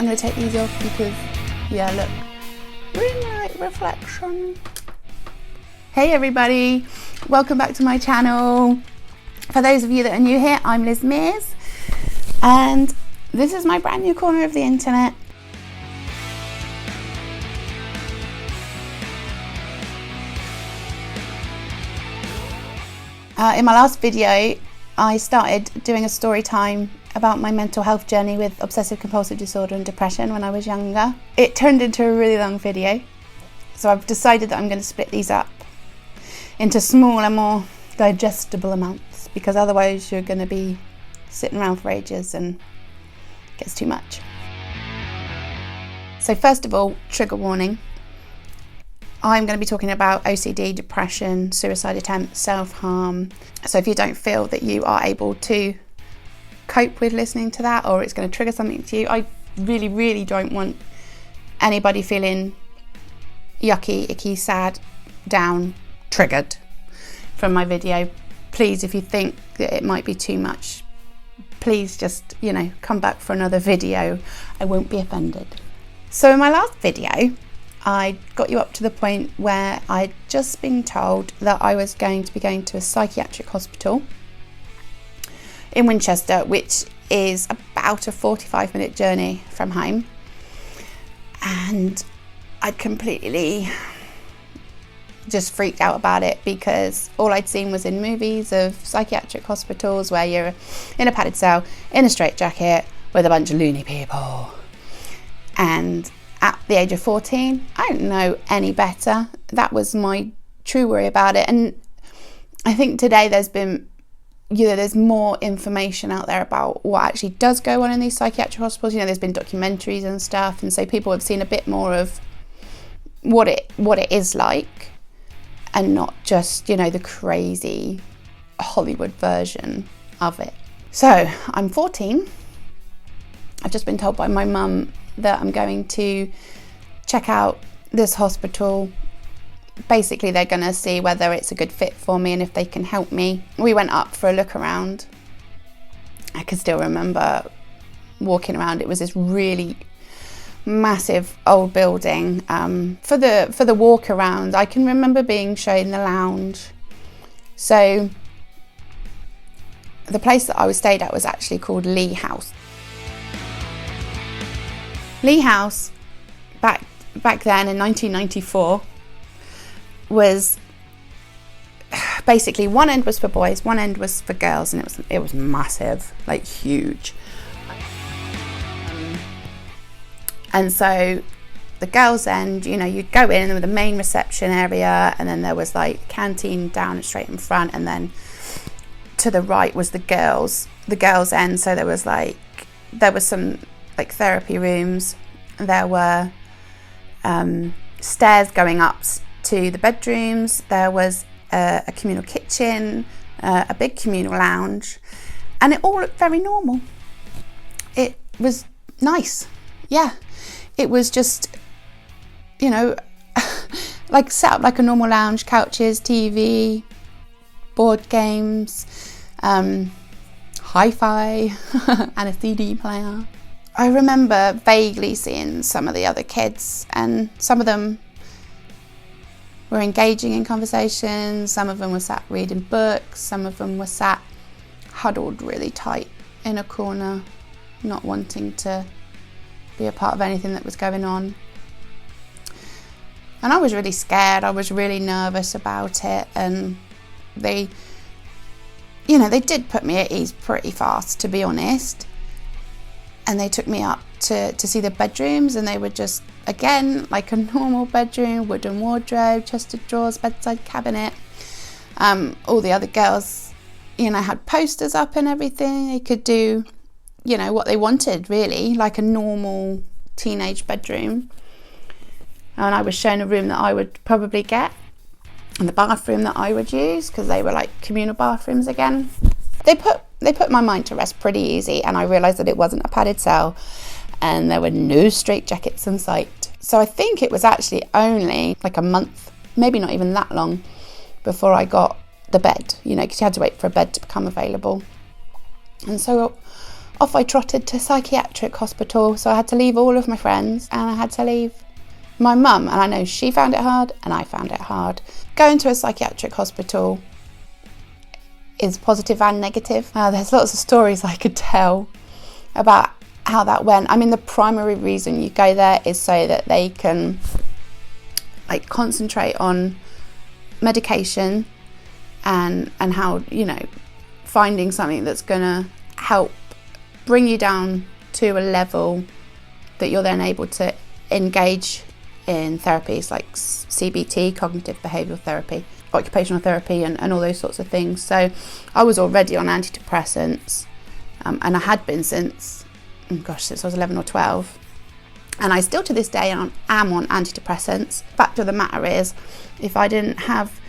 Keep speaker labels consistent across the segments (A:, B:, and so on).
A: going to take these off because, yeah, look, really like reflection. Hey everybody, welcome back to my channel. For those of you that are new here, I'm Lizz, and this is my brand new corner of the internet. In my last video, I started doing a story time about my mental health journey with obsessive compulsive disorder and depression when I was younger. It turned into a really long video, so I've decided that I'm going to split these up into smaller, more digestible amounts, because otherwise you're going to be sitting around for ages and it gets too much. So first of all, trigger warning. I'm going to be talking about OCD, depression, suicide attempts, self-harm. So if you don't feel that you are able to cope with listening to that, or it's going to trigger something to you, I really don't want anybody feeling yucky, icky, sad, down, triggered from my video. Please, if you think that it might be too much, please just, come back for another video. I won't be offended. So in my last video, I got you up to the point where I'd just been told that I was going to be going to a psychiatric hospital in Winchester, which is about a 45-minute journey from home. And I'd completely just freaked out about it, because all I'd seen was in movies of psychiatric hospitals where you're in a padded cell, in a straitjacket, with a bunch of loony people. And at the age of 14, I didn't know any better. That was my true worry about it. And I think today there's been, there's more information out there about what actually does go on in these psychiatric hospitals. There's been documentaries and stuff, and so people have seen a bit more of what it is like, and not just, the crazy Hollywood version of it. So I'm 14. I've just been told by my mum that I'm going to check out this hospital. Basically, they're going to see whether it's a good fit for me and if they can help me. We went up for a look around. I can still remember walking around. It was this really massive old building. For the walk around, I can remember being shown the lounge. So the place that I was stayed at was actually called Lee House. Lee House, back then in 1994, was basically one end was for boys, one end was for girls, and it was massive, like huge. And so the girls' end, you'd go in with the main reception area, and then there was like canteen down straight in front, and then to the right was the girls' end. So there was some like therapy rooms. There were stairs going up to the bedrooms. There was a communal kitchen, a big communal lounge, and it all looked very normal. It was nice. Yeah, it was just, like set up like a normal lounge, couches, TV, board games, hi-fi, and a CD player. I remember vaguely seeing some of the other kids, and some of them were engaging in conversations, some of them were sat reading books, some of them were sat huddled really tight in a corner, not wanting to be a part of anything that was going on. And I was really scared, I was really nervous about it, and they did put me at ease pretty fast, to be honest. And they took me up to see the bedrooms, and they were just, again, like a normal bedroom, wooden wardrobe, chest of drawers, bedside cabinet. All the other girls, had posters up and everything. They could do, what they wanted, really, like a normal teenage bedroom. And I was shown a room that I would probably get, and the bathroom that I would use, because they were like communal bathrooms again. They put my mind to rest pretty easy, and I realised that it wasn't a padded cell, and there were no straitjackets in sight. So I think it was actually only like a month, maybe not even that long, before I got the bed, because you had to wait for a bed to become available. And so off I trotted to psychiatric hospital. So I had to leave all of my friends and I had to leave my mum, and I know she found it hard and I found it hard. Going to a psychiatric hospital is positive and negative. There's lots of stories I could tell about how that went. I mean, the primary reason you go there is so that they can like concentrate on medication and how, you know, finding something that's gonna help bring you down to a level that you're then able to engage in therapies like CBT, cognitive behavioural therapy, occupational therapy, and all those sorts of things. So I was already on antidepressants, and I had been since I was 11 or 12. And I still to this day am on antidepressants. Fact of the matter is, if I didn't have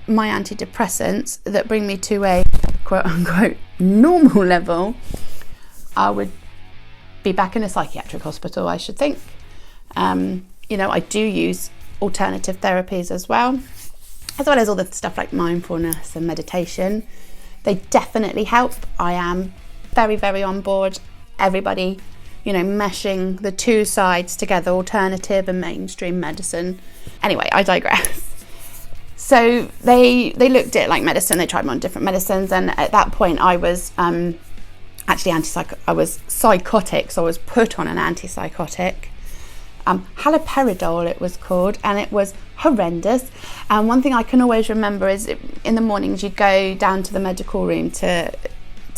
A: my antidepressants that bring me to a quote unquote normal level, I would be back in a psychiatric hospital, I should think. You know, I do use alternative therapies as well as all the stuff like mindfulness and meditation. They definitely help. I am very, very on board. Everybody, you know, meshing the two sides together, alternative and mainstream medicine. Anyway, I digress. So they looked at like medicine, they tried me on different medicines, and at that point I was actually I was psychotic, so I was put on an antipsychotic. Haloperidol it was called, and it was horrendous. And one thing I can always remember is in the mornings you'd go down to the medical room to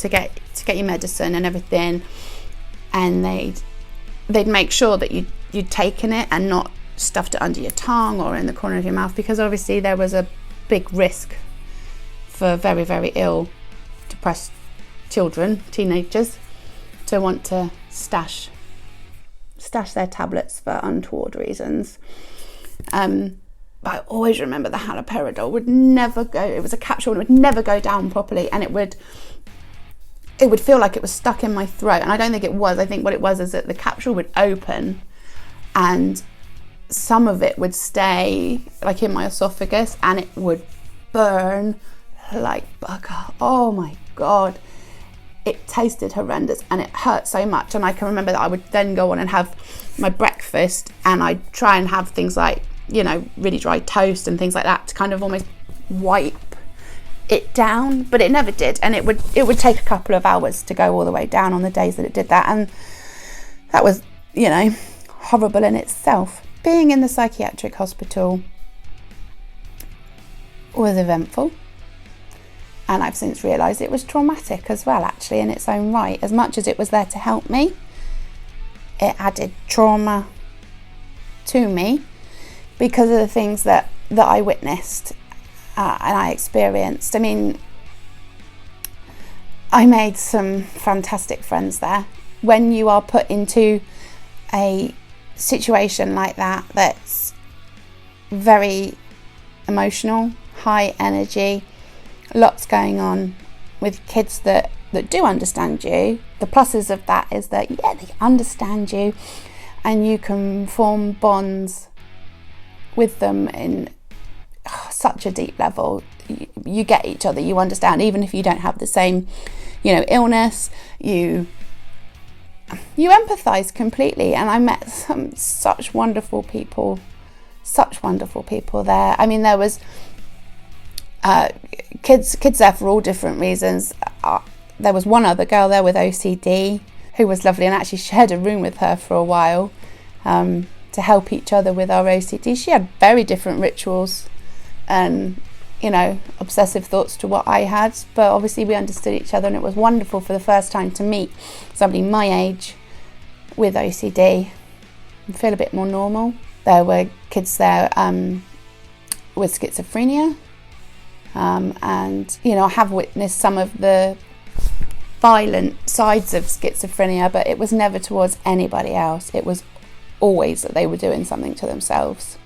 A: get your medicine and everything, and they'd make sure that you'd taken it and not stuffed it under your tongue or in the corner of your mouth, because obviously there was a big risk for very, very ill, depressed children, teenagers, to want to stash their tablets for untoward reasons. But I always remember the haloperidol would never go, it was a capsule and it would never go down properly, and it would feel like it was stuck in my throat, and I don't think it was. I think what it was is that the capsule would open and some of it would stay like in my esophagus and it would burn like bugger. Oh my God. It tasted horrendous and it hurt so much. And I can remember that I would then go on and have my breakfast, and I'd try and have things like, you know, really dry toast and things like that to kind of almost wipe it down, but it never did. And it would take a couple of hours to go all the way down on the days that it did that. And that was, you know, horrible in itself. Being in the psychiatric hospital was eventful. And I've since realised it was traumatic as well, actually, in its own right. As much as it was there to help me, it added trauma to me because of the things that I witnessed and I experienced. I mean, I made some fantastic friends there. When you are put into a situation like that, that's very emotional, high energy, lots going on with kids that do understand you. The pluses of that is that, yeah, they understand you and you can form bonds with them in such a deep level. You get each other, you understand, even if you don't have the same, you know, illness, you empathize completely. And I met such wonderful people there. I mean, there was kids there for all different reasons. There was one other girl there with OCD who was lovely, and actually shared a room with her for a while to help each other with our OCD. She had very different rituals and, you know, obsessive thoughts to what I had, but obviously we understood each other, and it was wonderful for the first time to meet somebody my age with OCD and feel a bit more normal. There were kids there with schizophrenia. And, you know, I have witnessed some of the violent sides of schizophrenia, but it was never towards anybody else. It was always that they were doing something to themselves.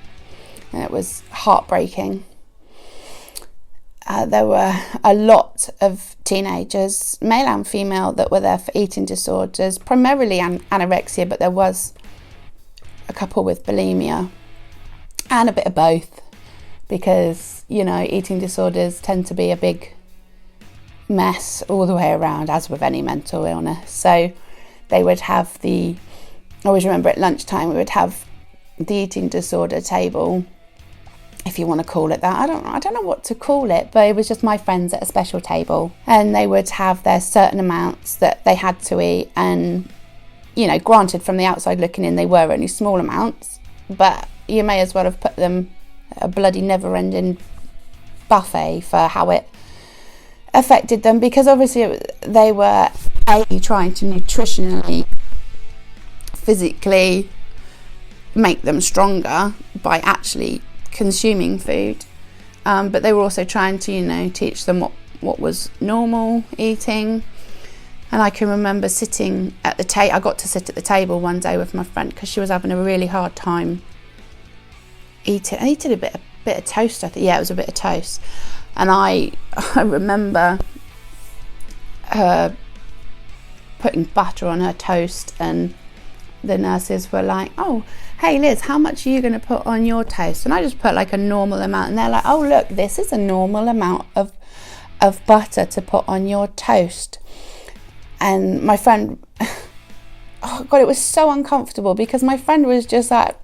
A: And it was heartbreaking. There were a lot of teenagers, male and female, that were there for eating disorders, primarily anorexia, but there was a couple with bulimia and a bit of both, because, you know, eating disorders tend to be a big mess all the way around, as with any mental illness. So they would have I always remember at lunchtime, we would have the eating disorder table, if you want to call it that. I don't know what to call it, but it was just my friends at a special table, and they would have their certain amounts that they had to eat, and granted, from the outside looking in, they were only small amounts, but you may as well have put them a bloody never-ending buffet for how it affected them, because obviously they were trying to nutritionally, physically make them stronger by actually consuming food, but they were also trying to teach them what was normal eating. And I can remember sitting at the table. I got to sit at the table one day with my friend because she was having a really hard time eating. I eated a bit of toast, I think. Yeah, it was a bit of toast. And I remember her putting butter on her toast, and the nurses were like, "Oh, hey Liz, how much are you going to put on your toast?" And I just put like a normal amount, and they're like, "Oh look, this is a normal amount of butter to put on your toast." And my friend, oh God, it was so uncomfortable, because my friend was just like,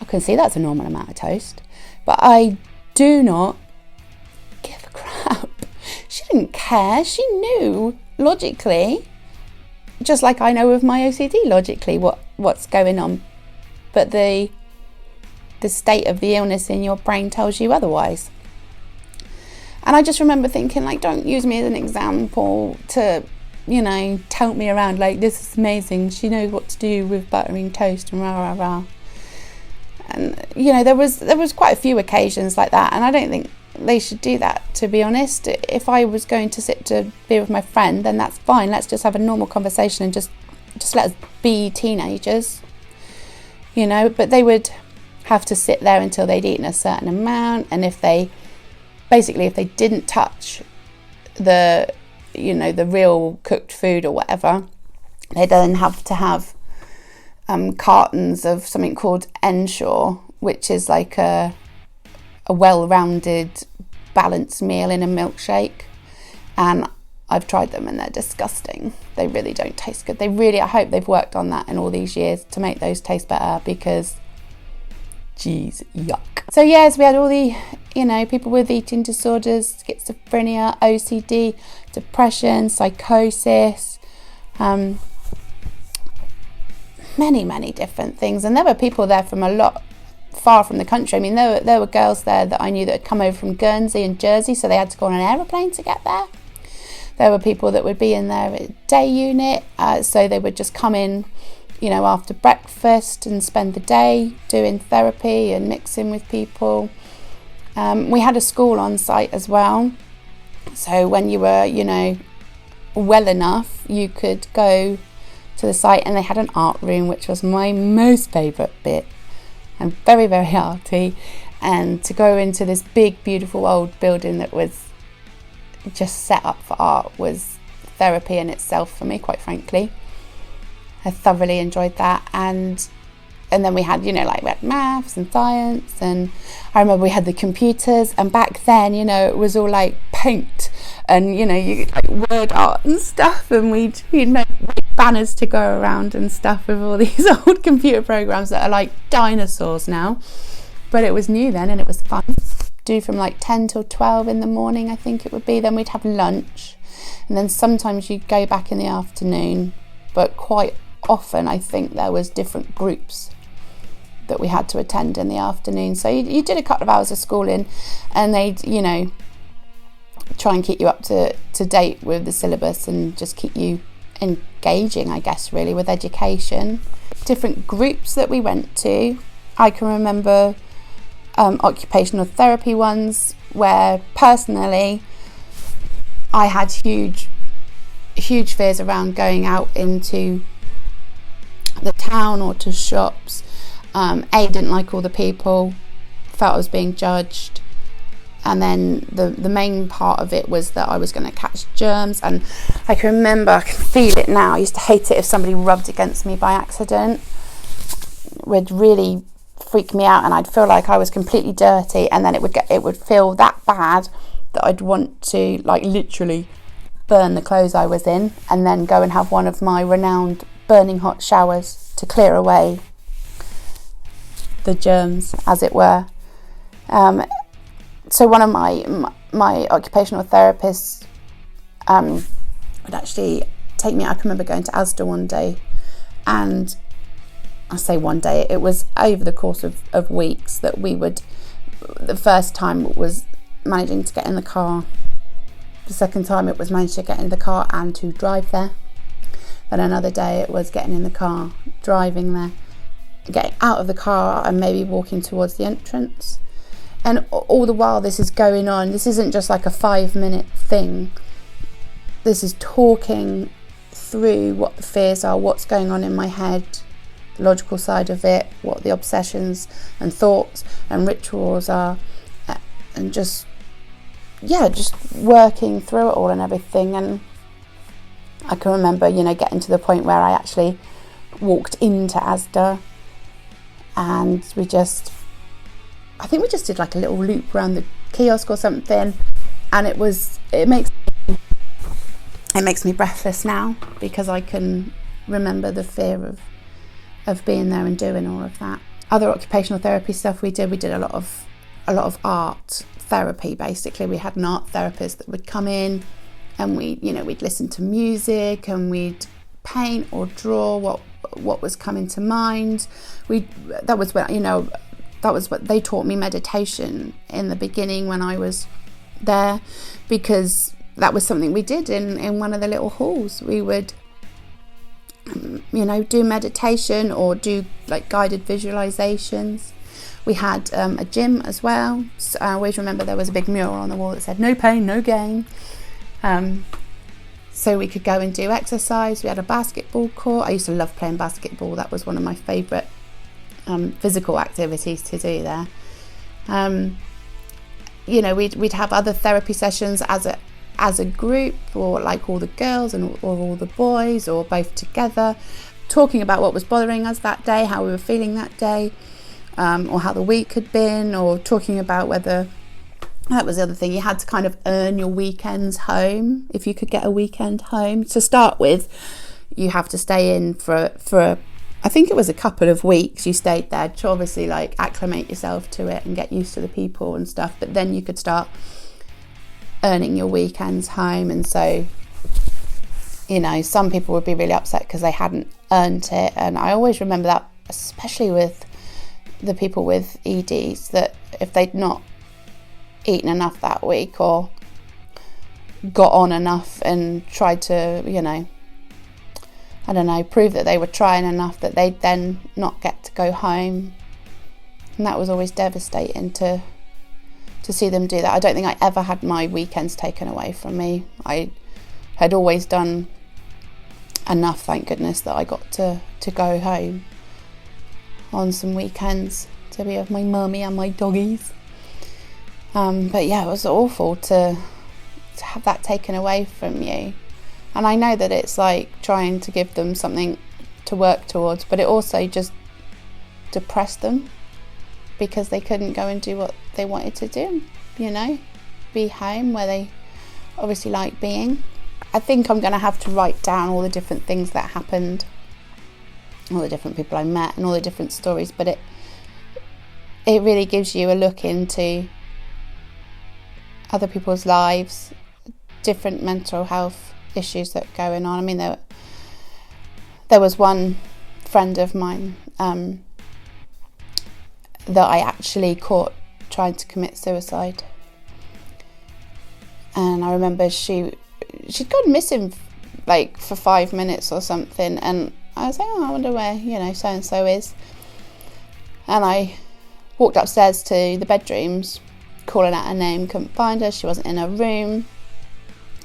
A: "I can see that's a normal amount of toast, but I do not give a crap." She didn't care. She knew logically, just like I know with my OCD logically what's going on, but the state of the illness in your brain tells you otherwise. And I just remember thinking, like, don't use me as an example to tote me around like, "This is amazing, she knows what to do with buttering toast," and rah rah rah. And there was quite a few occasions like that, and I don't think they should do that, to be honest. If I was going to sit to be with my friend, then that's fine. Let's just have a normal conversation and just let us be teenagers, but they would have to sit there until they'd eaten a certain amount, and if they didn't touch the real cooked food or whatever, they then have to have cartons of something called Ensure, which is like a well-rounded, balanced meal in a milkshake. And I've tried them and they're disgusting. They really don't taste good. I hope they've worked on that in all these years to make those taste better, because geez, yuck. So yes, we had all the people with eating disorders, schizophrenia, OCD, depression, psychosis, many different things. And there were people there from far from the country. I mean, there were girls there that I knew that had come over from Guernsey and Jersey, so they had to go on an aeroplane to get there. There were people that would be in their day unit, so they would just come in after breakfast and spend the day doing therapy and mixing with people. We had a school on site as well, so when you were well enough, you could go to the site, and they had an art room, which was my most favourite bit. I'm very, very arty, and to go into this big, beautiful old building that was just set up for art was therapy in itself for me, quite frankly. I thoroughly enjoyed that. And then we had, we had maths and science, and I remember we had the computers, and back then, it was all like paint and, you like word art and stuff, and we'd make banners to go around and stuff with all these old computer programs that are like dinosaurs now. But it was new then, and it was fun. Do from like 10 till 12 in the morning, I think it would be. Then we'd have lunch, and then sometimes you'd go back in the afternoon, but quite often I think there was different groups that we had to attend in the afternoon. So you did a couple of hours of schooling, and they'd try and keep you up to date with the syllabus and just keep you engaging, I guess, really, with education. Different groups that we went to, I can remember occupational therapy ones, where personally I had huge fears around going out into the town or to shops. Didn't like all the people, felt I was being judged, and then the main part of it was that I was going to catch germs. And I can remember, I can feel it now, I used to hate it if somebody rubbed against me by accident. It would really freak me out, and I'd feel like I was completely dirty, and then it would feel that bad that I'd want to like literally burn the clothes I was in and then go and have one of my renowned burning hot showers to clear away the germs, as it were. So one of my occupational therapists would actually take me. I can remember going to Asda one day, and I say one day, it was over the course of weeks that we would. The first time was managing to get in the car. The second time it was managing to get in the car and to drive there. Then another day it was getting in the car, driving there, getting out of the car and maybe walking towards the entrance. And all the while this is going on, this isn't just like a 5-minute thing. This is talking through what the fears are, what's going on in my head, the logical side of it, what the obsessions and thoughts and rituals are, and just working through it all and everything. And I can remember, getting to the point where I actually walked into Asda, and I think we just did like a little loop around the kiosk or something, and it makes me breathless now, because I can remember the fear of being there and doing all of that. Other occupational therapy stuff we did a lot of art therapy. Basically, we had an art therapist that would come in, and we'd listen to music, and we'd paint or draw what was coming to mind. That was what they taught me, meditation, in the beginning when I was there, because that was something we did in one of the little halls. We would do meditation or do like guided visualizations. We had a gym as well. So I always remember there was a big mural on the wall that said "No pain, no gain." So we could go and do exercise. We had a basketball court. I used to love playing basketball. That was one of my favourite physical activities to do there. We'd have other therapy sessions as a group, or like all the girls or all the boys, or both together, talking about what was bothering us that day, how we were feeling that day, or how the week had been, or talking about whether. That was the other thing, you had to kind of earn your weekends home, if you could get a weekend home. To start with, you have to stay in for I think it was a couple of weeks you stayed there to obviously like acclimate yourself to it and get used to the people and stuff, but then you could start earning your weekends home. And so, some people would be really upset because they hadn't earned it, and I always remember that, especially with the people with EDs, that if they'd not eaten enough that week or got on enough and tried to, prove that they were trying enough, that they'd then not get to go home. And that was always devastating to see them do that. I don't think I ever had my weekends taken away from me. I had always done enough, thank goodness, that I got to go home on some weekends to be with my mummy and my doggies. But yeah, it was awful to have that taken away from you. And I know that it's like trying to give them something to work towards, but it also just depressed them because they couldn't go and do what they wanted to do, be home where they obviously like being. I think I'm going to have to write down all the different things that happened, all the different people I met and all the different stories, but it really gives you a look into other people's lives, different mental health issues that are going on. I mean, there was one friend of mine that I actually caught trying to commit suicide, and I remember she'd gone missing like for 5 minutes or something, and I was like, I wonder where so and so is. And I walked upstairs to the bedrooms, calling out her name, couldn't find her, she wasn't in her room.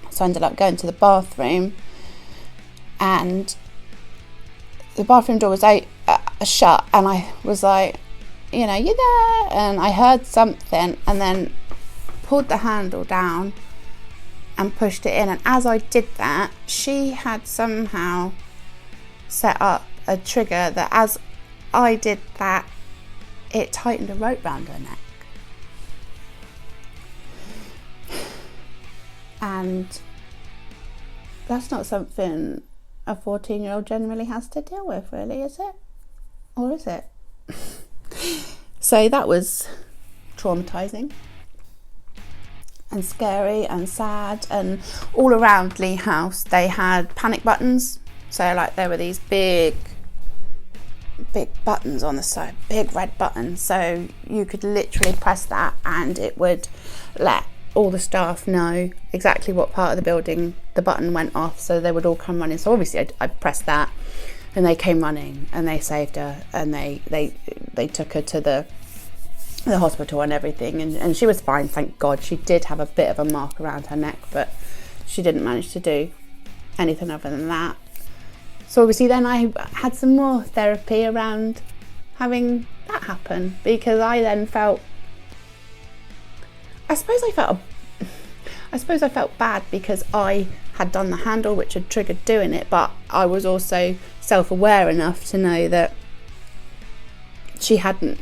A: So I ended up going to the bathroom, and the bathroom door was shut, and I was like, you there? And I heard something, and then pulled the handle down and pushed it in, and as I did that, she had somehow set up a trigger that as I did that, it tightened a rope round her neck. And that's not something a 14-year-old generally has to deal with, really, is it? Or is it? So that was traumatising and scary and sad. And all around Lee House they had panic buttons. So like there were these big buttons on the side, big red buttons, so you could literally press that and it would let all the staff know exactly what part of the building the button went off, so they would all come running. So obviously I pressed that and they came running and they saved her, and they took her to the hospital and everything, and she was fine, thank God. She did have a bit of a mark around her neck, but she didn't manage to do anything other than that. So obviously then I had some more therapy around having that happen, because I then felt, I suppose I felt bad because I had done the handle, which had triggered doing it, but I was also self-aware enough to know that she hadn't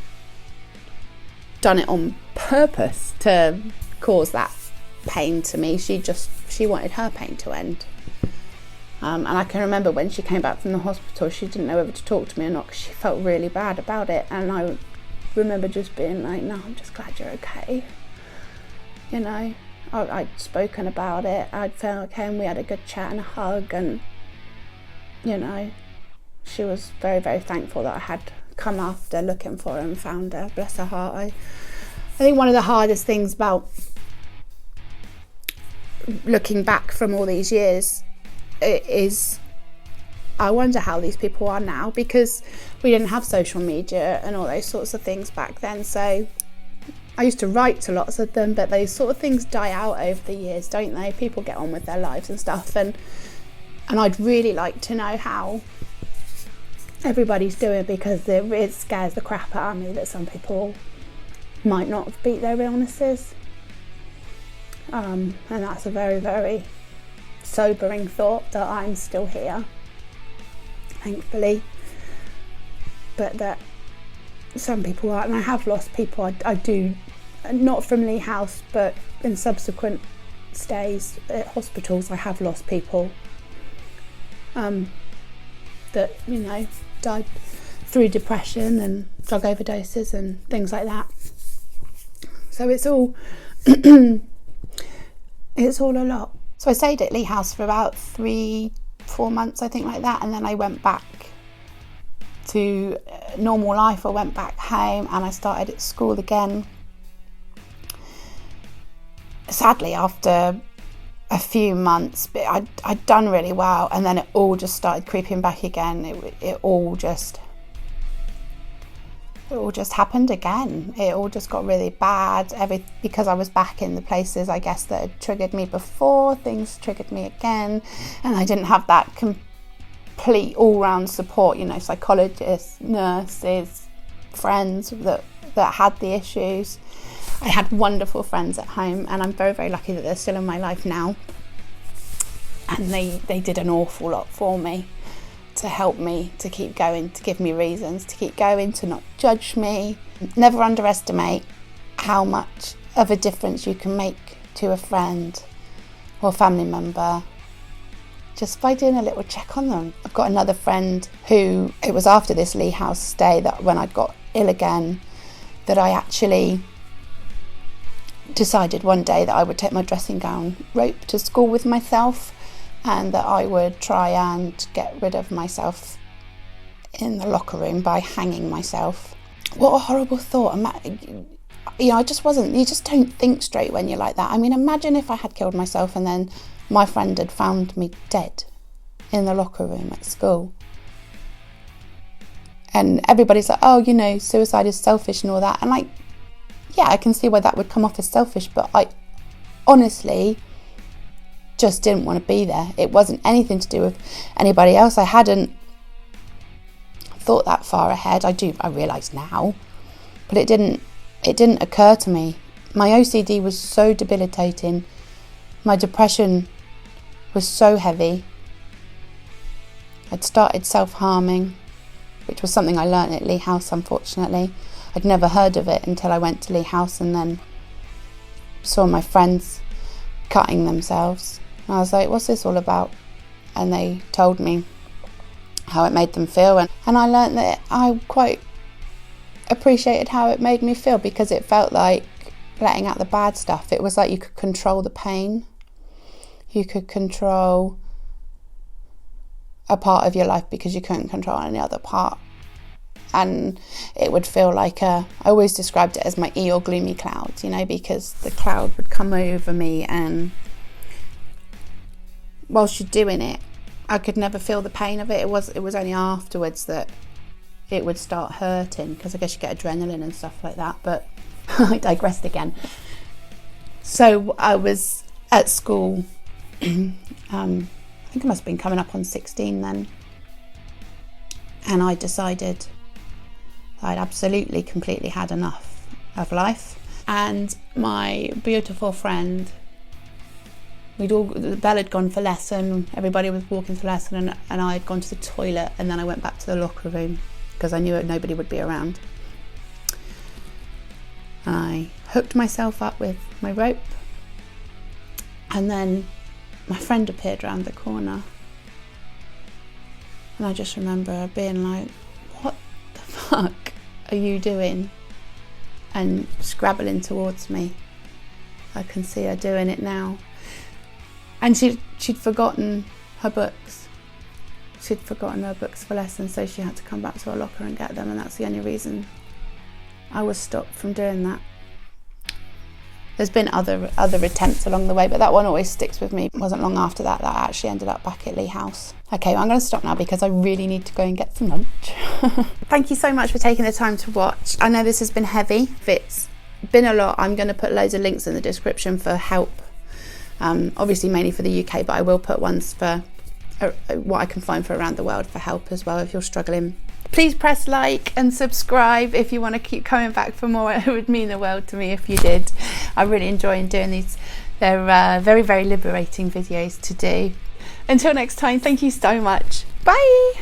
A: done it on purpose to cause that pain to me. She wanted her pain to end. And I can remember when she came back from the hospital, she didn't know whether to talk to me or not because she felt really bad about it. And I remember just being like, no, I'm just glad you're okay. You know, I'd spoken about it, I'd felt okay, and we had a good chat and a hug, and, you know, she was very, very thankful that I had come after looking for her and found her, bless her heart. I think one of the hardest things about looking back from all these years is I wonder how these people are now, because we didn't have social media and all those sorts of things back then. So I used to write to lots of them, but those sort of things die out over the years, don't they? People get on with their lives and stuff, and I'd really like to know how everybody's doing, because it scares the crap out of me that some people might not have beat their illnesses, and that's a very, very sobering thought, that I'm still here, thankfully, but that some people are, and I have lost people. I do, not from Lee House, but in subsequent stays at hospitals, I have lost people that, you know, died through depression and drug overdoses and things like that. So it's all it's all a lot. So I stayed at Lee House for about 3-4 months, I think, like that, and then I went back to normal life. I went back home and I started at school again. Sadly, after a few months, but I'd done really well, and then it all just started creeping back again. It all just happened again. It all just got really bad. Because I was back in the places, I guess, that had triggered me before, things triggered me again, and I didn't have that complete all-round support, you know, psychologists, nurses, friends that had the issues. I had wonderful friends at home, and I'm very, very lucky that they're still in my life now, and they did an awful lot for me to help me to keep going, to give me reasons to keep going, to not judge me. Never underestimate how much of a difference you can make to a friend or family member just by doing a little check on them. I've got another friend who, it was after this Lee House stay, that when I got ill again, that I actually decided one day that I would take my dressing gown rope to school with myself, and that I would try and get rid of myself in the locker room by hanging myself. What a horrible thought. You know, I just wasn't, you just don't think straight when you're like that. I mean, imagine if I had killed myself and then my friend had found me dead in the locker room at school. And everybody's like, oh, you know, suicide is selfish and all that. And like, yeah, I can see why that would come off as selfish, but I honestly just didn't want to be there. It wasn't anything to do with anybody else. I hadn't thought that far ahead. I realise now, but it didn't occur to me. My OCD was so debilitating. My depression was so heavy. I'd started self-harming, which was something I learnt at Lee House, unfortunately. I'd never heard of it until I went to Lee House and then saw my friends cutting themselves. And I was like, what's this all about? and they told me how it made them feel, and I learned that I quite appreciated how it made me feel, because it felt like letting out the bad stuff. It was like you could control the pain, you could control a part of your life because you couldn't control any other part. And it would feel like I always described it as my Eeyore gloomy clouds, you know, because the cloud would come over me, and whilst you're doing it, I could never feel the pain of it. It was only afterwards that it would start hurting, because I guess you get adrenaline and stuff like that. But I digressed again. So I was at school, I think I must have been coming up on 16 then, and I decided I'd absolutely completely had enough of life. And my beautiful friend, Belle had gone for lesson, everybody was walking to lesson, and I had gone to the toilet, and then I went back to the locker room because I knew nobody would be around. I hooked myself up with my rope, and then my friend appeared around the corner, and I just remember being like, what the fuck are you doing? And scrabbling towards me. I can see her doing it now. And she'd forgotten her books. She'd forgotten her books for lessons, so she had to come back to her locker and get them, and that's the only reason I was stopped from doing that. There's been other attempts along the way, but that one always sticks with me. It wasn't long after that I actually ended up back at Lee House. Okay, well, I'm going to stop now because I really need to go and get some lunch. Thank you so much for taking the time to watch. I know this has been heavy. If it's been a lot, I'm going to put loads of links in the description for help. Obviously mainly for the UK, but I will put ones for what I can find for around the world for help as well if you're struggling. Please press like and subscribe if you want to keep coming back for more. It would mean the world to me if you did. I really enjoy doing these. They're very, very liberating videos to do. Until next time, thank you so much. Bye.